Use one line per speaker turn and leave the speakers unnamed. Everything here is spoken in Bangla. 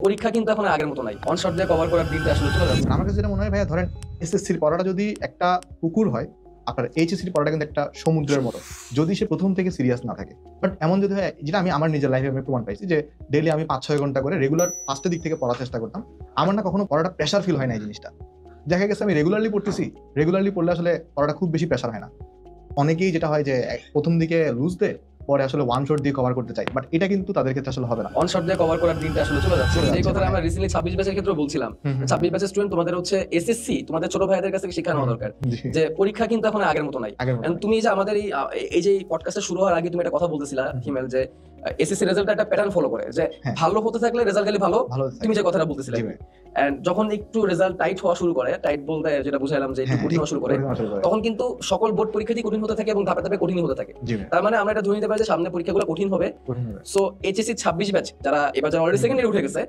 পরীক্ষা কিন্তু এখন আগের মতো নাই। অন শট দিয়ে কভার করার দিনটা আসলে চলে যাচ্ছে।
আমার কাছে যেটা মনে হয় ভাইয়া, ধরেন এসএসসির পড়াটা যদি একটা পুকুর হয়, আপনার এইচএসসির পড়াটা কিন্তু একটা সমুদ্রের মতো, যদি সে প্রথম থেকে সিরিয়াস না থাকে। বাট এমন যদি হয়, যেটা আমি আমার নিজের লাইফে আমি প্রমাণ পাইছি, যে ডেইলি আমি 5-6 ঘন্টা করে রেগুলার ফার্স্টের দিক থেকে পড়ার চেষ্টা করতাম, আমার না কখনো পড়াটা প্রেশার ফিল হয় না। এই জিনিসটা দেখা গেছে আমি রেগুলারলি পড়তেছি, রেগুলারলি পড়লে আসলে পড়াটা খুব বেশি প্রেশার হয় না। অনেকেই যেটা হয় যে প্রথম দিকে লুজ দেয়, পরে আসলে ওয়ান শট দিয়ে কভার করতে চাই, বাট এটা কিন্তু তাদের ক্ষেত্রে আসলে হবে না।
অন শট দিয়ে কভার করার দিনটা আসলে চলে যাচ্ছে।
চলে
এই
যাচ্ছে,
কথাটা
হ্যাঁ।
আমরা রিসেন্টলি 26 ব্যাচের ক্ষেত্রে বলছিলাম। 26 ব্যাচের স্টুডেন্ট, তোমাদের হচ্ছে এসএসসি, তোমাদের ছোট ভাইদের কাছ থেকে শিক্ষা নেওয়া দরকার
জি,
যে পরীক্ষা কিন্তু এখন আগের মতো নাই।
আগের মতো
And
নয়।
তুমি যে আমাদের এই যে পডকাস্টটা শুরু হওয়ার আগে তুমি একটা কথা বলতেছিলা হিমেল, যে এসএসসি রেজাল্ট একটা প্যাটার্ন ফলো করে, যে
হ্যাঁ।
ভালো হতে থাকলে রেজাল্ট গেলে ভালো।
ভালো
তুমি যে কথাটা বলতেছিলে,
জি ভাই।
এন্ড যখন একটু রেজাল্ট টাইট হওয়া শুরু করে, টাইট বলতে যেটা বুঝাইলাম যে একটু
হ্যাঁ,
কঠিন হওয়া শুরু করে,
কঠিন হওয়া শুরু করে।
তখন কিন্তু সকল বোর্ড পরীক্ষাতেই কঠিন হতে থাকে এবং ধাপে ধাপে কঠিন হতে থাকে।
জি ভাই,
তার মানে আমরা এটা ধরে নিতে পারি যে সামনে পরীক্ষাগুলো কঠিন হবে।
কঠিন হবে।
সো এইচএসসি 26 ব্যাচ যারা এবার যারা অলরেডি সেকেন্ড ইয়ারে উঠে গেছে,